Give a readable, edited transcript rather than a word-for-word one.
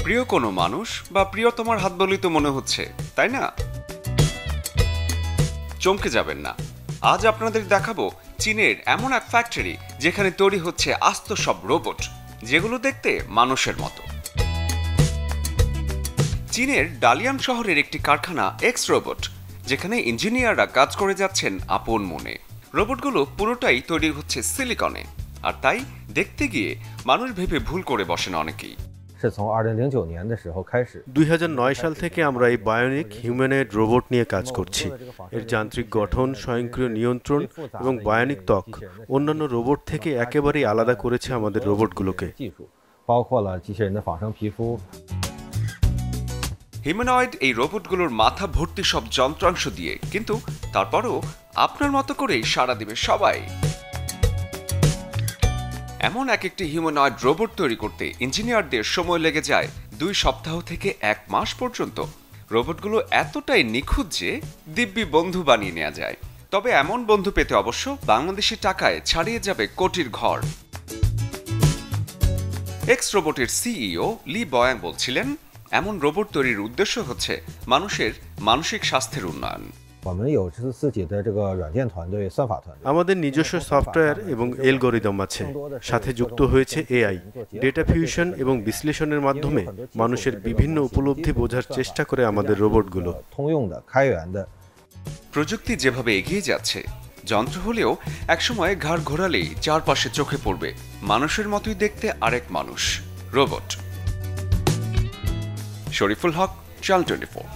প্রিয় কোনো মানুষ বা প্রিয়তমার হাত বলেই তো মনে হচ্ছে, তাই না? চমকে যাবেন না, আজ আপনাদের দেখাবো চীনের এমন এক ফ্যাক্টরি যেখানে তৈরি হচ্ছে আস্ত সব রোবট, যেগুলো দেখতে মানুষের মতো। চীনের ডালিয়ান শহরের একটি কারখানা এক্স রোবট, যেখানে ইঞ্জিনিয়াররা কাজ করে যাচ্ছেন আপন মনে। রোবটগুলো পুরোটাই তৈরি হচ্ছে সিলিকনে, আর তাই দেখতে গিয়ে মানুষ ভেবে ভুল করে বসেন অনেকেই। 是从2009年的时候开始。2009 সাল থেকে আমরা এই বায়োনিক হিউম্যানয়েড রোবট নিয়ে কাজ করছি। এর যান্ত্রিক গঠন, স্বয়ংক্রিয় নিয়ন্ত্রণ এবং বায়োনিক ত্বক অন্যান্য রোবট থেকে একেবারেই আলাদা করেছে আমাদের রোবটগুলোকে। 包括了机器人的仿生皮肤。 হিউম্যানয়েড এই রোবটগুলোর মাথা ভর্তি সব যন্ত্রাংশ দিয়ে, কিন্তু তারপরও আপনার মতো করেই সাড়া দিবে সবাই। এমন এক একটি হিউম্যানয়েড রোবট তৈরি করতে ইঞ্জিনিয়ারদের সময় লেগে যায় 2 সপ্তাহ থেকে 1 মাস পর্যন্ত। রোবটগুলো এতটাই নিখুঁত যে দিব্যি বন্ধু বানিয়ে নেওয়া যায়। তবে এমন বন্ধু পেতে অবশ্য বাংলাদেশি টাকায় ছাড়িয়ে যাবে কোটির ঘর। এক্স রোবটের সিইও লি বয়াং বলছিলেন, এমন রোবট তৈরির উদ্দেশ্য হচ্ছে মানুষের মানসিক স্বাস্থ্যের উন্নয়ন। 我们有自己的这个软件团队、算法团队。 আমাদের নিজস্ব সফটওয়্যার এবং অ্যালগরিদম আছে, সাথে যুক্ত হয়েছে এআই। ডেটা ফিউশন এবং বিশ্লেষণের মাধ্যমে মানুষের বিভিন্ন উপলব্ধি বোঝার চেষ্টা করে আমাদের রোবটগুলো। 通用的、开源的。 প্রযুক্তি যেভাবে এগিয়ে যাচ্ছে, যন্ত্র হলেও একসময় ঘাড় ঘোরালেই চারপাশে চোখে পড়বে মানুষের মতোই দেখতে আরেক মানুষ, রোবট। শরীফুল হক, চ্যানেল 24।